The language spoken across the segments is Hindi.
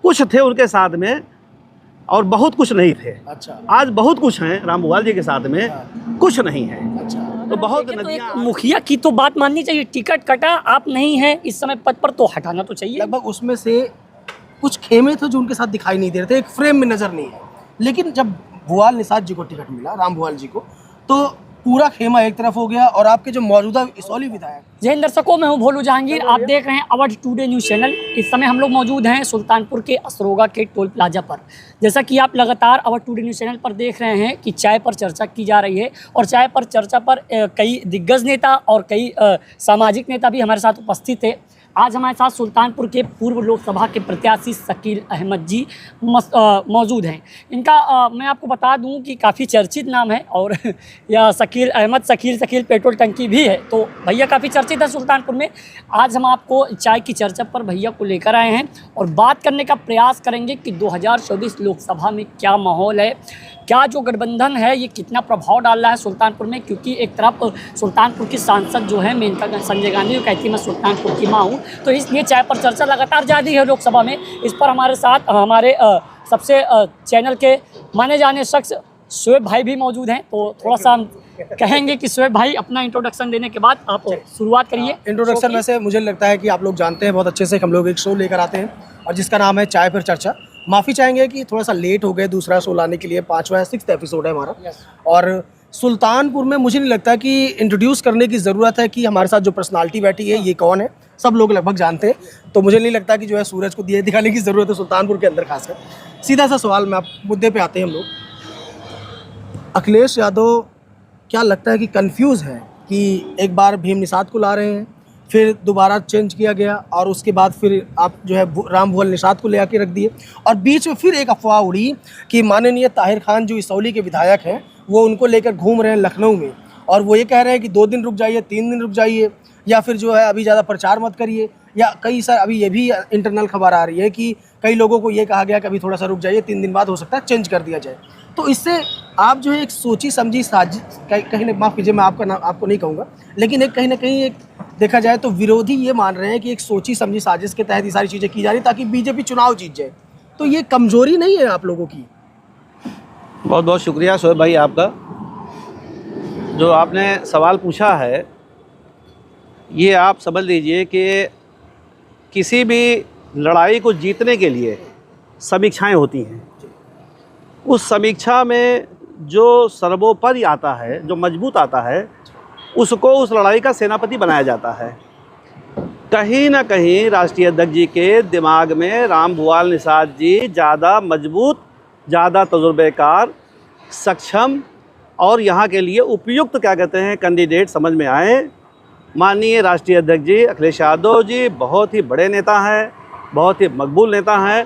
कुछ थे उनके साथ में और बहुत कुछ नहीं थे। अच्छा। आज बहुत कुछ हैं राम भुवाल जी के साथ में, कुछ नहीं है। अच्छा। तो बहुत तो एक मुखिया की तो बात माननी चाहिए, टिकट कटा, आप नहीं हैं इस समय पद पर, तो हटाना तो चाहिए। लगभग उसमें से कुछ खेमे थे जो उनके साथ दिखाई नहीं दे रहे थे, एक फ्रेम में नजर नहीं है। लेकिन जब भुवाल निषाद जी को टिकट मिला, राम भुवाल जी को, तो पूरा खेमा एक तरफ हो गया और आपके जो मौजूदा इसौली विधायक। जय हिंद दर्शकों, मैं हूं भोलू जहांगीर, आप देख रहे हैं अवध टुडे न्यूज़ चैनल। इस समय हम लोग मौजूद हैं सुल्तानपुर के असरोगा के टोल प्लाजा पर। जैसा कि आप लगातार अवध टुडे न्यूज़ चैनल पर देख रहे हैं कि चाय पर चर्चा की जा रही है, और चाय पर चर्चा पर कई दिग्गज नेता और कई सामाजिक नेता भी हमारे साथ उपस्थित थे। आज हमारे साथ सुल्तानपुर के पूर्व लोकसभा के प्रत्याशी शकील अहमद जी मौजूद हैं। इनका मैं आपको बता दूं कि काफ़ी चर्चित नाम है, और यह शकील अहमद शकील पेट्रोल टंकी भी है, तो भैया काफ़ी चर्चित है सुल्तानपुर में। आज हम आपको चाय की चर्चा पर भैया को लेकर आए हैं और बात करने का प्रयास करेंगे कि 2024 लोकसभा में क्या माहौल है, क्या जो गठबंधन है ये कितना प्रभाव डाल रहा है सुल्तानपुर में। क्योंकि एक तरफ सुल्तानपुर की सांसद जो है मेनका संजय गांधी, वो कहती है मैं सुल्तानपुर की माँ हूँ, तो इसलिए चाय पर चर्चा लगातार जारी है लोकसभा में। इस पर हमारे साथ हमारे सबसे चैनल के माने जाने शख्स शोएब भाई भी मौजूद हैं, तो थोड़ा सा हम कहेंगे कि शोएब भाई अपना इंट्रोडक्शन देने के बाद आप शुरुआत करिए। इंट्रोडक्शन वैसे मुझे लगता है कि आप लोग जानते हैं बहुत अच्छे से, हम लोग एक शो लेकर आते हैं और जिसका नाम है चाय पर चर्चा। माफ़ी चाहेंगे कि थोड़ा सा लेट हो गए, दूसरा शो लाने के लिए 5वां या 6th एपिसोड है हमारा। और सुल्तानपुर में मुझे नहीं लगता कि इंट्रोड्यूस करने की ज़रूरत है कि हमारे साथ जो पर्सनालिटी बैठी है ये कौन है, सब लोग लगभग जानते हैं। तो मुझे नहीं लगता कि जो है सूरज को दिए दिखाने की ज़रूरत है सुल्तानपुर के अंदर खासकर। सीधा सा सवाल में आप मुद्दे पे आते हैं हम लोग। अखिलेश यादव क्या लगता है कि कंफ्यूज है कि एक बार भीम निषाद को ला रहे हैं, फिर दोबारा चेंज किया गया और उसके बाद फिर आप जो है राम भुवाल निषाद को ले आके रख दिए, और बीच में फिर एक अफवाह उड़ी कि माननीय ताहिर खान जो इसौली के विधायक हैं वो उनको लेकर घूम रहे हैं लखनऊ में, और वो ये कह रहे हैं कि 2 दिन रुक जाइए, 3 दिन रुक जाइए, या फिर जो है अभी ज़्यादा प्रचार मत करिए। या कई सारे अभी ये भी इंटरनल खबर आ रही है कि कई लोगों को ये कहा गया कि अभी थोड़ा सा रुक जाइए, 3 दिन बाद हो सकता है चेंज कर दिया जाए। तो इससे आप जो है एक सोची समझी साजिश, कहीं ना, माफ़ कीजिए मैं आपका नाम आपको नहीं कहूँगा, लेकिन एक कहीं ना कहीं एक देखा जाए तो विरोधी ये मान रहे हैं कि एक सोची समझी साजिश के तहत ये सारी चीज़ें की जा रही ताकि बीजेपी चुनाव जीत जाए। तो ये कमजोरी नहीं है आप लोगों की? बहुत बहुत शुक्रिया शोएब भाई आपका। जो आपने सवाल पूछा है ये आप समझ लीजिए कि किसी भी लड़ाई को जीतने के लिए समीक्षाएं होती हैं। उस समीक्षा में जो सर्वोपरि आता है, जो मजबूत आता है, उसको उस लड़ाई का सेनापति बनाया जाता है। कहीं ना कहीं राष्ट्रीय अध्यक्ष जी के दिमाग में राम भुवाल निषाद जी ज़्यादा मजबूत, ज़्यादा तजुर्बेकार, सक्षम और यहाँ के लिए उपयुक्त क्या कहते हैं कैंडिडेट समझ में आए। माननीय राष्ट्रीय अध्यक्ष जी अखिलेश यादव जी बहुत ही बड़े नेता हैं, बहुत ही मकबूल नेता हैं,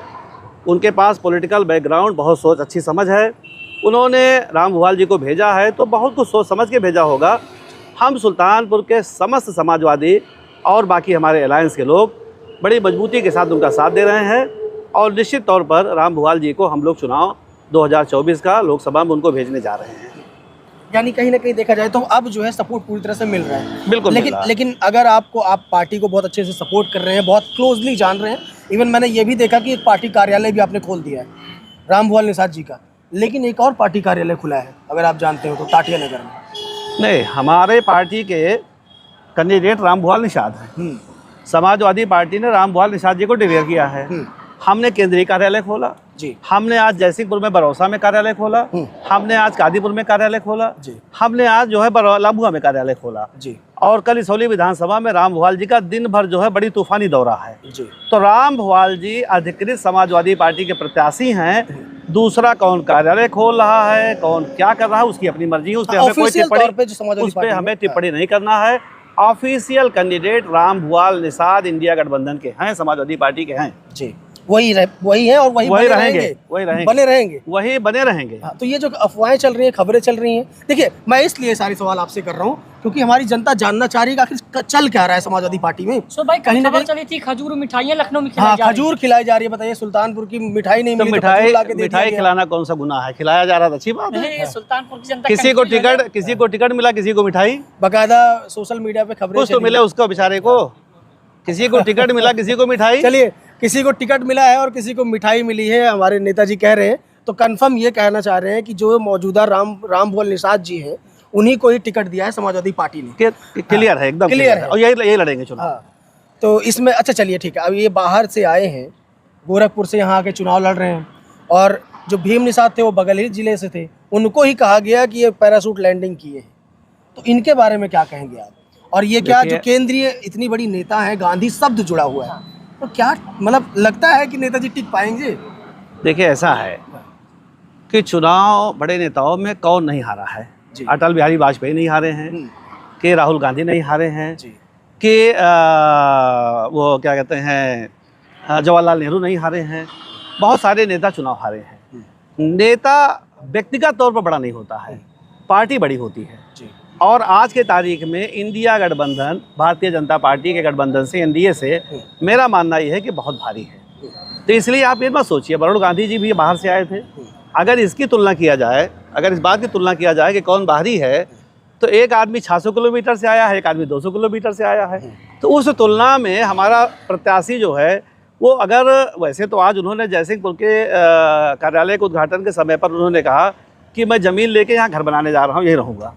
उनके पास पॉलिटिकल बैकग्राउंड, बहुत सोच अच्छी समझ है। उन्होंने राम भुवाल जी को भेजा है तो बहुत कुछ सोच समझ के भेजा होगा। हम सुल्तानपुर के समस्त समाजवादी और बाकी हमारे अलायंस के लोग बड़ी मजबूती के साथ उनका साथ दे रहे हैं, और निश्चित तौर पर राम भुवाल जी को हम लोग चुनाव 2024 का लोकसभा में उनको भेजने जा रहे हैं। यानी कहीं ना कहीं देखा जाए तो अब जो है सपोर्ट पूरी तरह से मिल रहा है। बिल्कुल। लेकिन अगर आप पार्टी को बहुत अच्छे से सपोर्ट कर रहे हैं, बहुत क्लोजली जान रहे हैं, इवन मैंने ये भी देखा कि एक पार्टी कार्यालय भी आपने खोल दिया है राम भुवाल निषाद जी का, लेकिन एक और पार्टी कार्यालय खुला है अगर आप जानते हो तो टाटिया नगर में। नहीं, हमारे पार्टी के कैंडिडेट राम भुवाल निषाद हैं। समाजवादी पार्टी ने राम भुवाल निषाद जी को डिक्लेयर किया है। हमने केंद्रीय कार्यालय खोला जी, हमने आज जयसिंहपुर में बरौसा में कार्यालय खोला, हमने आज कादीपुर में कार्यालय खोला जी, हमने आज जो है लाबुआ में कार्यालय खोला जी, और कल इसौली विधानसभा में राम भुवाल जी का दिन भर जो है बड़ी तूफानी दौरा है जी। तो राम भुवाल जी अधिकृत समाजवादी पार्टी के प्रत्याशी हैं। दूसरा कौन कार्यालय खोल रहा है, कौन क्या कर रहा है, उसकी अपनी मर्जी है, उस पर हमें कोई टिप्पणी नहीं करना है। Official candidate Ram Bhuwal Nishad India गठबंधन के हैं, समाजवादी पार्टी के हैं जी। वही है और वही रहेंगे, बने रहेंगे। हाँ, तो ये जो अफवाहें चल रही हैं, खबरें चल रही हैं, देखिए मैं इसलिए सारे सवाल आपसे कर रहा हूँ क्योंकि हमारी जनता जानना चाह रही है आखिर चल क्या रहा है समाजवादी पार्टी में। सो भाई कहीं खबर चली थी खजूर मिठाइयाँ लखनऊ में खिलाई जा रही है। खजूर खिलाई जा रही है। बताइए सुल्तानपुर की मिठाई नहीं तो मिली, मिठाई खिलाना कौन सा गुनाह है? खिलाया जा रहा था, अच्छी बात है। सुल्तानपुर की जनता किसी को टिकट मिला, किसी को मिठाई, बाकायदा सोशल मीडिया पे खबरें कुछ तो मिले उसको बेचारे को। किसी को टिकट मिला, किसी को मिठाई। चलिए किसी को टिकट मिला है और किसी को मिठाई मिली है, हमारे नेताजी कह रहे हैं। तो कंफर्म ये कहना चाह रहे हैं कि जो मौजूदा रामभुवन निषाद जी हैं, उन्हीं को ही टिकट दिया है समाजवादी पार्टी ने। क्लियर है, एकदम क्लियर है और यही लड़ेंगे चुनाव। हाँ, तो इसमें अच्छा चलिए ठीक है। अब ये बाहर से आए हैं, गोरखपुर से यहाँ आके चुनाव लड़ रहे हैं, और जो भीम निषाद थे वो बगल ही जिले से थे, उनको ही कहा गया कि ये पैराशूट लैंडिंग किए हैं। तो इनके बारे में क्या कहेंगे आप? और ये क्या जो केंद्रीय इतनी बड़ी नेता है, गांधी शब्द जुड़ा हुआ है, तो क्या मतलब लगता है कि नेताजी टिक पाएंगे? देखिए ऐसा है कि चुनाव बड़े नेताओं में कौन नहीं हारा है। अटल बिहारी वाजपेयी नहीं हारे हैं, कि राहुल गांधी नहीं हारे हैं, कि वो क्या कहते हैं जवाहरलाल नेहरू नहीं हारे हैं। बहुत सारे नेता चुनाव हारे हैं। नेता व्यक्तिगत तौर पर बड़ा नहीं होता है, पार्टी बड़ी होती है। और आज के तारीख में इंडिया गठबंधन, भारतीय जनता पार्टी के गठबंधन से, एनडीए से, मेरा मानना यह है कि बहुत भारी है। तो इसलिए आप ये मत सोचिए, वरुण गांधी जी भी बाहर से आए थे। अगर इसकी तुलना किया जाए, अगर इस बात की तुलना किया जाए कि कौन बाहरी है, तो एक आदमी 600 किलोमीटर से आया है, एक आदमी 200 किलोमीटर से आया है। तो उस तुलना में हमारा प्रत्याशी जो है वो, अगर वैसे तो आज उन्होंने जयसिंहपुर के कार्यालय के उद्घाटन के समय पर उन्होंने कहा कि मैं ज़मीन लेके यहाँ घर बनाने जा रहा हूँ, यही रहूँगा।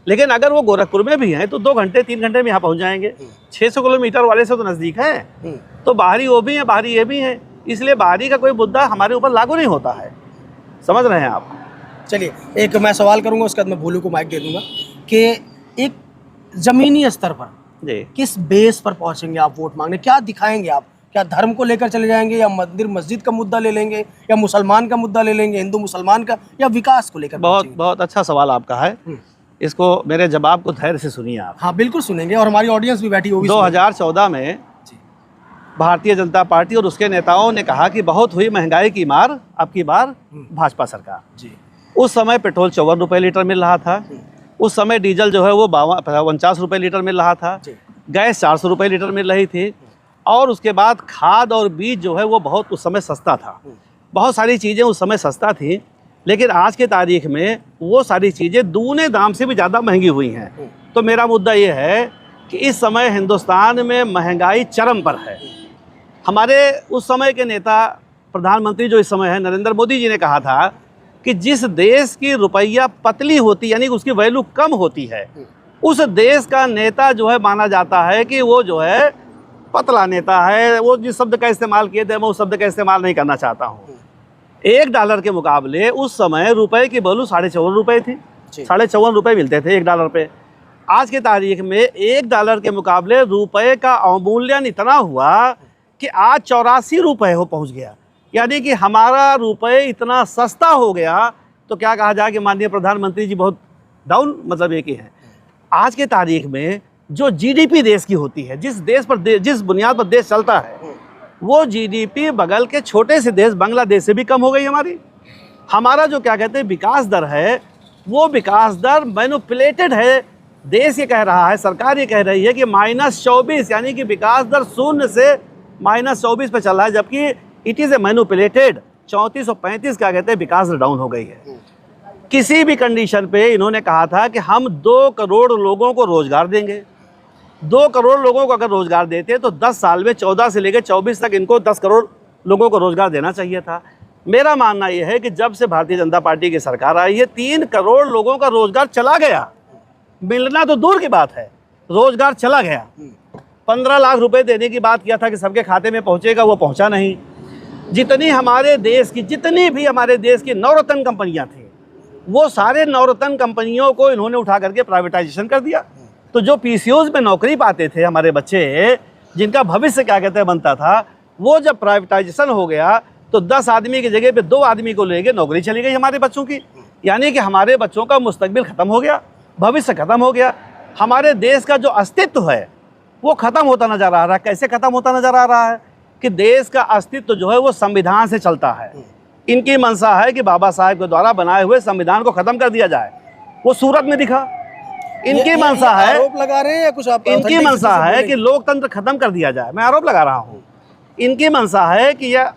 लेकिन अगर वो गोरखपुर में भी हैं तो 2 घंटे 3 घंटे में यहाँ पहुँच जाएंगे। 600 किलोमीटर वाले से तो नज़दीक है। तो बाहरी वो भी हैं, बाहरी ये भी हैं, इसलिए बाहरी का कोई मुद्दा हमारे ऊपर लागू नहीं होता है। समझ रहे हैं आप? चलिए एक मैं सवाल करूंगा, उसके बाद मैं भोलू को माइक दे दूंगा कि एक ज़मीनी स्तर पर जी किस बेस पर पहुंचेंगे आप वोट मांगने? क्या दिखाएंगे आप? क्या धर्म को लेकर चले जाएंगे, या मंदिर मस्जिद का मुद्दा ले लेंगे, या मुसलमान का मुद्दा ले लेंगे, हिंदू मुसलमान का, या विकास को लेकर? बहुत अच्छा सवाल आपका है। इसको मेरे जवाब को धैर्य से सुनिए आप। हाँ बिल्कुल सुनेंगे, और हमारी ऑडियंस भी बैठी होगी। 2014 में भारतीय जनता पार्टी और उसके नेताओं ने कहा कि बहुत हुई महंगाई की मार, अब की बार भाजपा सरकार। जी। उस समय पेट्रोल 54 रुपये लीटर मिल रहा था। उस समय डीजल जो है वो 49 रुपये लीटर मिल रहा था। गैस 400 रुपये लीटर मिल रही थी। और उसके बाद खाद और बीज जो है वो बहुत उस समय सस्ता था। बहुत सारी चीज़ें उस समय सस्ता थी, लेकिन आज के तारीख में वो सारी चीज़ें दूने दाम से भी ज़्यादा महंगी हुई हैं। तो मेरा मुद्दा ये है कि इस समय हिंदुस्तान में महंगाई चरम पर है। हमारे उस समय के नेता, प्रधानमंत्री जो इस समय है, नरेंद्र मोदी जी ने कहा था कि जिस देश की रुपया पतली होती, यानी कि उसकी वैल्यू कम होती है, उस देश का नेता जो है माना जाता है कि वो जो है पतला नेता है। वो जिस शब्द का इस्तेमाल किए थे, मैं उस शब्द का इस्तेमाल नहीं करना चाहता हूँ। $1 के मुकाबले उस समय रुपए की वैल्यू 54.5 रुपये थी। 54.5 रुपये मिलते थे $1 पे। आज के तारीख में $1 के मुकाबले रुपए का अवमूल्यन इतना हुआ कि आज 84 रुपये हो पहुँच गया। यानी कि हमारा रुपये इतना सस्ता हो गया, तो क्या कहा जाए कि माननीय प्रधानमंत्री जी बहुत डाउन, मतलब एक ही है। आज के तारीख में जो जीडीपी देश की होती है, जिस देश पर जिस बुनियाद पर देश चलता है, वो जीडीपी बगल के छोटे से देश बांग्लादेश से भी कम हो गई हमारी। हमारा जो क्या कहते हैं विकास दर है, वो विकास दर मैनिपुलेटेड है। देश ये कह रहा है, सरकार ये कह रही है कि -24, यानी कि विकास दर 0 से -24 पे चल रहा है, जबकि इट इज़ ए मैनिपुलेटेड 34 और 35 क्या कहते हैं विकास दर डाउन हो गई है। किसी भी कंडीशन पे इन्होंने कहा था कि हम 2 करोड़ लोगों को रोजगार देंगे। 2 करोड़ लोगों को अगर रोजगार देते तो 10 साल में 14 से लेकर 24 तक इनको 10 करोड़ लोगों को रोजगार देना चाहिए था। मेरा मानना यह है कि जब से भारतीय जनता पार्टी की सरकार आई है, 3 करोड़ लोगों का रोजगार चला गया। मिलना तो दूर की बात है, रोजगार चला गया। 15 लाख रुपए देने की बात किया था कि सबके खाते में पहुंचेगा, वो पहुंचा नहीं। जितनी भी हमारे देश की नवरत्न कंपनियां थी, वो सारे नवरत्न कंपनियों को इन्होंने उठा करके प्राइवेटाइजेशन कर दिया। तो जो पीसीओज में नौकरी पाते थे हमारे बच्चे, जिनका भविष्य क्या कहते हैं बनता था, वो जब प्राइवेटाइजेशन हो गया तो 10 आदमी की जगह पे 2 आदमी को लेके नौकरी चली गई हमारे बच्चों की। यानी कि हमारे बच्चों का मुस्तकबिल ख़त्म हो गया, भविष्य ख़त्म हो गया। हमारे देश का जो अस्तित्व है वो ख़त्म होता नज़र आ रहा है। कैसे ख़त्म होता नज़र आ रहा है कि देश का अस्तित्व जो है वो संविधान से चलता है। इनकी मंशा है कि बाबा साहेब के द्वारा बनाए हुए संविधान को ख़त्म कर दिया जाए। वो सूरत में दिखा। इनकी मंशा है, आरोप लगा रहे हैं या कुछ आप? इनकी मंशा है कि लोकतंत्र खत्म कर दिया जाए। मैं आरोप लगा रहा हूँ। इनकी मंशा है कि यह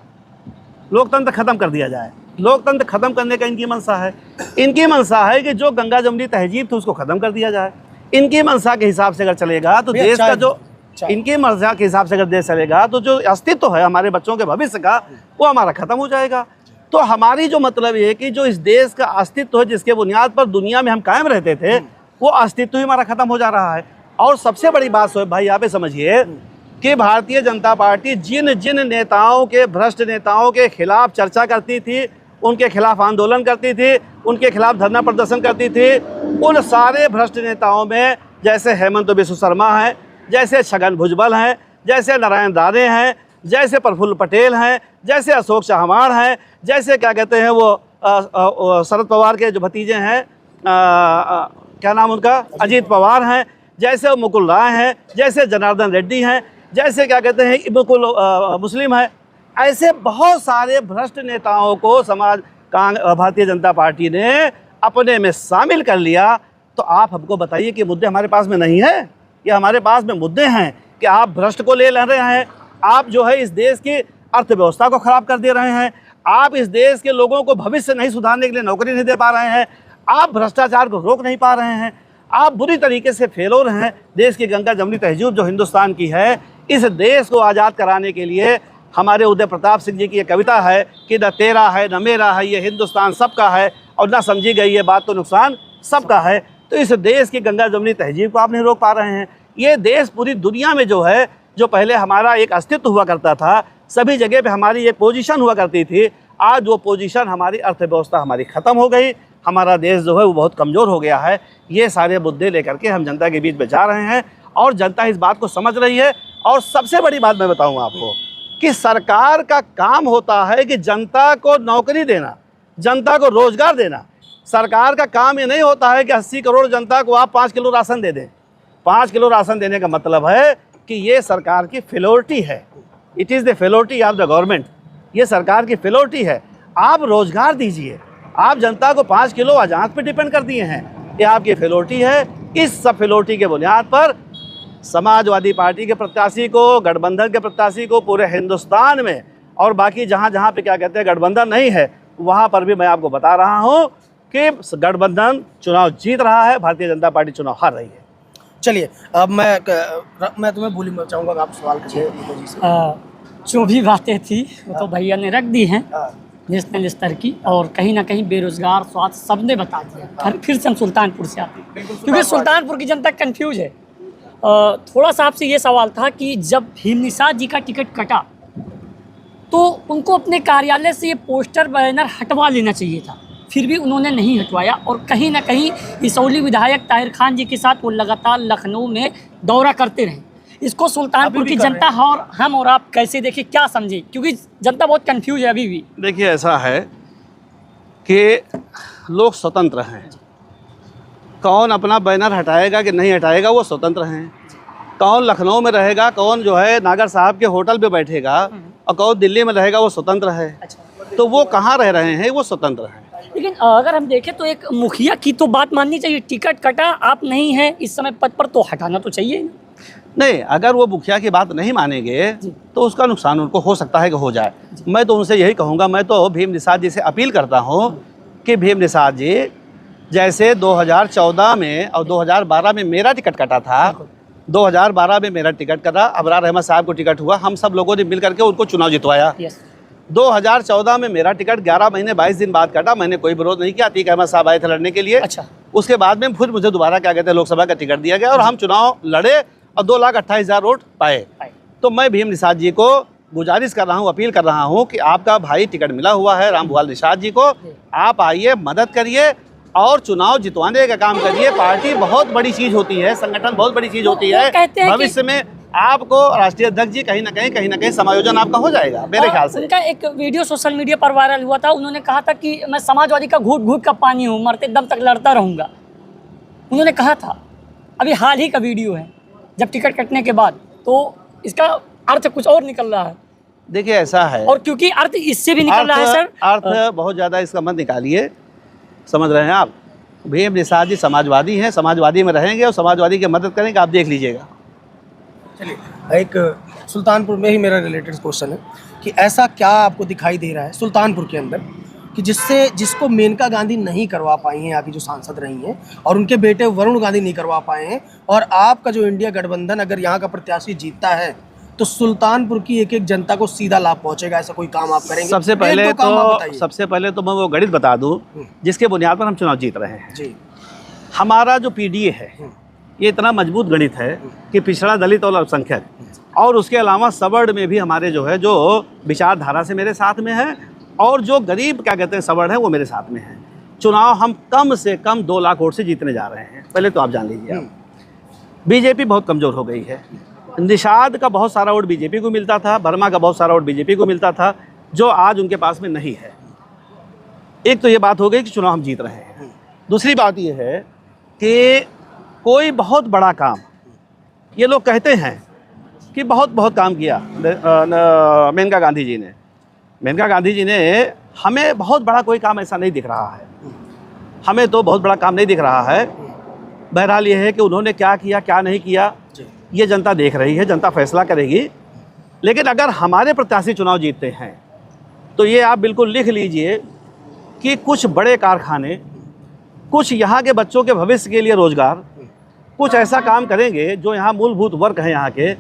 लोकतंत्र खत्म कर दिया जाए। लोकतंत्र खत्म करने का इनकी मंशा है। इनकी मंशा है कि जो गंगा जमुनी तहजीब थी उसको खत्म कर दिया जाए। इनकी मंशा के हिसाब से अगर चलेगा तो देश का जो इनकी मर्जी के हिसाब से अगर देश चलेगा तो जो अस्तित्व है हमारे बच्चों के भविष्य का वो हमारा खत्म हो जाएगा। तो हमारी जो मतलब ये है कि जो इस देश का अस्तित्व है जिसके बुनियाद पर दुनिया में हम कायम रहते थे वो अस्तित्व ही हमारा खत्म हो जा रहा है। और सबसे बड़ी बात सोएब भाई यहाँ पे समझिए कि भारतीय जनता पार्टी जिन जिन नेताओं के भ्रष्ट नेताओं के खिलाफ चर्चा करती थी, उनके खिलाफ आंदोलन करती थी, उनके खिलाफ धरना प्रदर्शन करती थी, उन सारे भ्रष्ट नेताओं में जैसे हेमंत बिस्व शर्मा हैं, जैसे छगन भुजबल हैं, जैसे नारायण राणे हैं, जैसे प्रफुल्ल पटेल हैं, जैसे अशोक चव्हाण हैं, जैसे क्या कहते हैं वो शरद पवार के जो भतीजे हैं क्या नाम उनका अजीत पवार हैं, जैसे मुकुल राय हैं, जैसे जनार्दन रेड्डी हैं, जैसे क्या कहते हैं मुकुल मुस्लिम है। ऐसे बहुत सारे भ्रष्ट नेताओं को भारतीय जनता पार्टी ने अपने में शामिल कर लिया। तो आप हमको बताइए कि मुद्दे हमारे पास में नहीं है, ये हमारे पास में मुद्दे हैं कि आप भ्रष्ट को ले रहे हैं, आप जो है इस देश की अर्थव्यवस्था को खराब कर दे रहे हैं, आप इस देश के लोगों को भविष्य नहीं सुधारने के लिए नौकरी नहीं दे पा रहे हैं, आप भ्रष्टाचार को रोक नहीं पा रहे हैं, आप बुरी तरीके से फेल हो रहे हैं। देश की गंगा जमुनी तहजीब जो हिंदुस्तान की है, इस देश को आज़ाद कराने के लिए हमारे उदय प्रताप सिंह जी की ये कविता है कि न तेरा है न मेरा है ये हिंदुस्तान सबका है और ना समझी गई ये बात तो नुकसान सबका है। तो इस देश की गंगा जमुनी तहजीब को आप नहीं रोक पा रहे हैं। ये देश पूरी दुनिया में जो है, जो पहले हमारा एक अस्तित्व हुआ करता था, सभी जगह पे हमारी एक पोजीशन हुआ करती थी, आज वो पोजीशन हमारी अर्थव्यवस्था हमारी ख़त्म हो गई, हमारा देश जो है वो बहुत कमज़ोर हो गया है। ये सारे मुद्दे लेकर के हम जनता के बीच में जा रहे हैं और जनता इस बात को समझ रही है। और सबसे बड़ी बात मैं बताऊँ आपको कि सरकार का काम होता है कि जनता को नौकरी देना, जनता को रोज़गार देना। सरकार का काम ये नहीं होता है कि 80 करोड़ जनता को आप 5 किलो राशन दे दें। 5 किलो राशन देने का मतलब है कि ये सरकार की फेलोरिटी है, it is the failority of the government, ये सरकार की फेलोरिटी है। आप रोज़गार दीजिए, आप जनता को 5 किलो अनाज पे डिपेंड कर दिए हैं, ये आपकी फेलोरिटी है। इस सब फेलोरिटी के बुनियाद पर समाजवादी पार्टी के प्रत्याशी को, गठबंधन के प्रत्याशी को पूरे हिंदुस्तान में और बाकी जहाँ जहाँ पे क्या कहते हैं गठबंधन नहीं है वहाँ पर भी मैं आपको बता रहा हूँ कि गठबंधन चुनाव जीत रहा है, भारतीय जनता पार्टी चुनाव हार रही है। चलिए अब मैं तुम्हें भूल चाहूँगा आप सवाल कीजिए। जो भी बातें थी वो तो भैया ने रख दी हैं नेशनल स्तर की, और कहीं ना कहीं बेरोजगार, स्वास्थ्य सबने बता दिया। फिर से हम सुल्तानपुर से आते हैं क्योंकि सुल्तानपुर की जनता कंफ्यूज है। थोड़ा सा आपसे ये सवाल था कि जब भीम निषाद जी का टिकट कटा तो उनको अपने कार्यालय से ये पोस्टर बैनर हटवा लेना चाहिए था, फिर भी उन्होंने नहीं हटवाया। और कहीं ना कहीं इसौली विधायक ताहिर खान जी के साथ वो लगातार लखनऊ में दौरा करते रहे। इसको सुल्तानपुर की जनता और हम और आप कैसे देखें, क्या समझे, क्योंकि जनता बहुत कंफ्यूज है अभी भी। देखिए ऐसा है कि लोग स्वतंत्र हैं, कौन अपना बैनर हटाएगा कि नहीं हटाएगा वो स्वतंत्र हैं। कौन लखनऊ में रहेगा, कौन जो है नागर साहब के होटल पे बैठेगा और कौन दिल्ली में रहेगा वो स्वतंत्र है। तो वो कहाँ रह रहे हैं, वो स्वतंत्र हैं। लेकिन अगर हम देखें तो एक मुखिया की तो बात माननी चाहिए, टिकट कटा, आप नहीं हैं इस समय पद पर, तो हटाना तो चाहिए। नहीं, अगर वो मुखिया की बात नहीं मानेंगे तो उसका नुकसान उनको हो सकता है कि हो जाए। मैं तो उनसे यही कहूँगा, मैं तो भीम निषाद जी से अपील करता हूँ कि भीम निषाद जी, जैसे 2014 में और 2012 में मेरा टिकट कटा था, 2012 में मेरा टिकट कटा, अबरार अहमद साहब को टिकट हुआ, हम सब लोगों ने मिल करके उनको चुनाव जितवाया। 2014 में मेरा टिकट 11 महीने 22 दिन बाद कटा, मैंने कोई विरोध नहीं किया। अतीक अहमद साहब आए थे लड़ने के लिए। अच्छा। उसके बाद में फिर मुझे दोबारा क्या कहते हैं लोकसभा का टिकट दिया गया और हम चुनाव लड़े और 2,28,000 वोट पाए। तो मैं भीम निषाद जी को गुजारिश कर रहा हूँ, अपील कर रहा हूँ कि आपका भाई टिकट मिला हुआ है रामभुआल निषाद जी को, आप आइए, मदद करिए और चुनाव जितवाने का काम करिए। पार्टी बहुत बड़ी चीज़ होती है, संगठन बहुत बड़ी चीज़ होती है। भविष्य में आपको राष्ट्रीय अध्यक्ष जी कहीं ना कहीं समायोजन आपका हो जाएगा मेरे ख्याल से। उनका एक वीडियो सोशल मीडिया पर वायरल हुआ था, उन्होंने कहा था कि मैं समाजवादी का घूट घूट का पानी हूँ, मरते दम तक लड़ता रहूँगा, उन्होंने कहा था। अभी हाल ही का वीडियो है, जब टिकट कटने के बाद, तो इसका अर्थ कुछ और निकल रहा है। देखिए ऐसा है, और क्योंकि अर्थ इससे भी निकल रहा है सर, अर्थ बहुत ज़्यादा इसका मत निकालिए, समझ रहे हैं आप। भीम निषाद जी समाजवादी हैं, समाजवादी में रहेंगे और समाजवादी की मदद करेंगे, आप देख लीजिएगा। चलिए, एक सुल्तानपुर में ही मेरा रिलेटेड क्वेश्चन है कि ऐसा क्या आपको दिखाई दे रहा है सुल्तानपुर के अंदर कि जिसको मेनका गांधी नहीं करवा पाई हैं, यहाँ की जो सांसद रही हैं, और उनके बेटे वरुण गांधी नहीं करवा पाए हैं, और आपका जो इंडिया गठबंधन अगर यहाँ का प्रत्याशी जीतता है तो सुल्तानपुर की एक एक जनता को सीधा लाभ पहुंचेगा। ऐसा कोई काम आप करेंगे? सबसे पहले तो मैं वो गणित बता दूं जिसके बुनियाद पर हम चुनाव जीत रहे हैं जी। हमारा जो पीडीए है ये इतना मजबूत गणित है कि पिछड़ा, दलित और अल्पसंख्यक और उसके अलावा सवर्ण में भी हमारे जो है, जो विचारधारा से मेरे साथ में है, और जो गरीब क्या कहते हैं सवर्ण है, वो मेरे साथ में है। चुनाव हम कम से कम 2 लाख वोट से जीतने जा रहे हैं। पहले तो आप जान लीजिए। बीजेपी बहुत कमज़ोर हो गई है। निषाद का बहुत सारा वोट बीजेपी को मिलता था, वर्मा का बहुत सारा वोट बीजेपी को मिलता था, जो आज उनके पास में नहीं है। एक तो ये बात हो गई कि चुनाव हम जीत रहे हैं। दूसरी बात ये है कि कोई बहुत बड़ा काम, ये लोग कहते हैं कि बहुत काम किया मेनका गांधी जी ने। मेनका गांधी जी ने हमें बहुत बड़ा कोई काम ऐसा नहीं दिख रहा है, हमें तो बहुत बड़ा काम नहीं दिख रहा है। बहरहाल ये है कि उन्होंने क्या किया क्या नहीं किया ये जनता देख रही है, जनता फैसला करेगी। लेकिन अगर हमारे प्रत्याशी चुनाव जीतते हैं तो ये आप बिल्कुल लिख लीजिए कि कुछ बड़े कारखाने, कुछ यहाँ के बच्चों के भविष्य के लिए रोज़गार, कुछ ऐसा काम करेंगे जो यहाँ मूलभूत वर्ग हैं यहाँ के,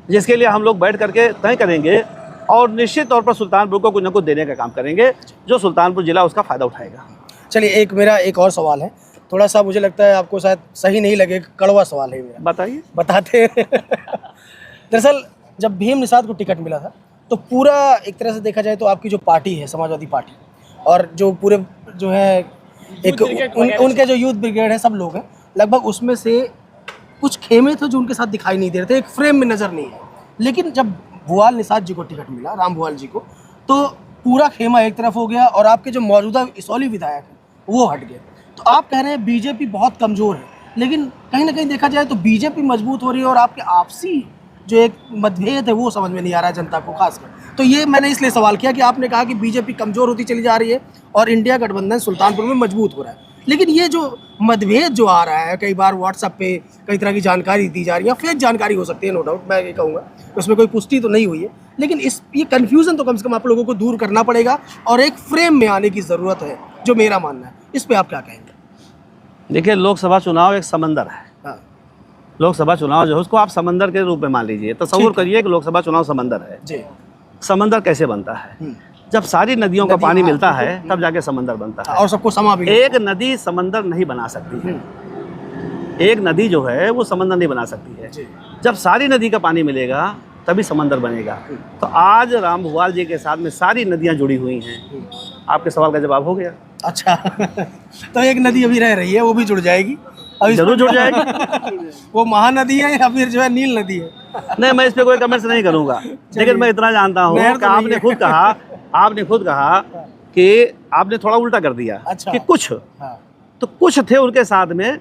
जिसके लिए हम लोग बैठ करके तय करेंगे, और निश्चित तौर पर सुल्तानपुर को कुछ न कुछ देने का काम करेंगे जो सुल्तानपुर जिला उसका फ़ायदा उठाएगा। चलिए, मेरा एक और सवाल है, थोड़ा सा मुझे लगता है आपको शायद सही नहीं लगे, कड़वा सवाल है मेरा। बताइए। बताते हैं। दरअसल जब भीम निषाद को टिकट मिला था तो पूरा एक तरह से देखा जाए तो आपकी जो पार्टी है, समाजवादी पार्टी, और जो पूरे जो है एक उनके जो यूथ ब्रिगेड है, सब लोग हैं लगभग, उसमें से कुछ खेमे थे जो उनके साथ दिखाई नहीं दे रहे थे, एक फ्रेम में नज़र नहीं है। लेकिन जब भुआल निषाद जी को टिकट मिला, राम भुआल जी को, तो पूरा खेमा एक तरफ हो गया और आपके जो मौजूदा इसौली विधायक हैं वो हट गए। तो आप कह रहे हैं बीजेपी बहुत कमज़ोर है, लेकिन कहीं ना कहीं देखा जाए तो बीजेपी मजबूत हो रही है, और आपके आपसी जो एक मतभेद है वो समझ में नहीं आ रहा है जनता को खासकर। तो ये मैंने इसलिए सवाल किया कि आपने कहा कि बीजेपी कमज़ोर होती चली जा रही है और इंडिया गठबंधन सुल्तानपुर में मजबूत हो रहा है, लेकिन ये जो मतभेद जो आ रहा है, कई बार व्हाट्सएप पे कई तरह की जानकारी दी जा रही है, फेक जानकारी हो सकती है, नो डाउट, मैं ये कहूँगा, उसमें कोई पुष्टि तो नहीं हुई है, लेकिन ये कन्फ्यूज़न तो कम से कम आप लोगों को दूर करना पड़ेगा और एक फ्रेम में आने की ज़रूरत है, जो मेरा मानना है। इस पर आप क्या कहेंगे? देखिए, लोकसभा चुनाव एक समंदर है। हाँ। लोकसभा चुनाव जो है उसको आप समंदर के रूप में मान लीजिए। तसव्वुर करिए कि लोकसभा चुनाव समंदर है जी। समंदर कैसे बनता है? जब सारी नदियों का पानी मिलता है तब जाके समंदर बनता है, और सबको समा भी। एक नदी समंदर नहीं बना सकती है, एक नदी जो है वो समंदर नहीं बना सकती है। जब सारी नदी का पानी मिलेगा तभी समंदर बनेगा। तो आज राम भुआल जी के साथ में सारी नदियां जुड़ी हुई हैं। आपके सवाल का जवाब हो गया। अच्छा। तो एक नदी अभी रह रही है, वो भी जुड़ जाएगी, अभी जरूर जुड़ जाएगी। वो महानदी है या फिर जो है नील नदी है? नहीं, मैं इस पे कोई कमेंट्स नहीं करूंगा, लेकिन मैं इतना जानता हूँ कि आपने खुद कहा कि आपने थोड़ा उल्टा कर दिया। अच्छा। कि कुछ हाँ। तो कुछ थे उनके साथ में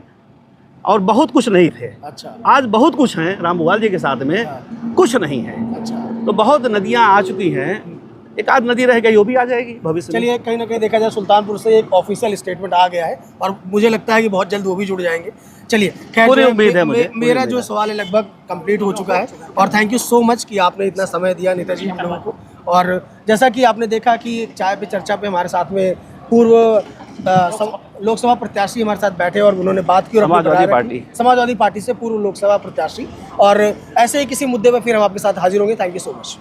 और बहुत कुछ नहीं थे। अच्छा। आज बहुत कुछ हैं राम भुआल जी के साथ में। हाँ। कुछ नहीं है। अच्छा। तो बहुत नदियां आ चुकी हैं, एक आध नदी रह गई, वो भी आ जाएगी भविष्य में। चलिए, कहीं ना कहीं देखा जाए सुल्तानपुर से एक ऑफिशियल स्टेटमेंट आ गया है और मुझे लगता है कि बहुत जल्द वो भी जुड़ जाएंगे। चलिए, खैर, पूरी उम्मीद है मुझे। मेरा जो सवाल है लगभग कंप्लीट हो चुका है, और थैंक यू सो मच कि आपने इतना समय दिया नेताजी हम लोगों को। और जैसा कि आपने देखा कि चाय पे चर्चा पे हमारे साथ में पूर्व लोकसभा प्रत्याशी हमारे साथ बैठे और उन्होंने बात की, और समाजवादी पार्टी से पूर्व लोकसभा प्रत्याशी, और ऐसे ही किसी मुद्दे पर फिर हम आपके साथ हाजिर होंगे। Thank you so much.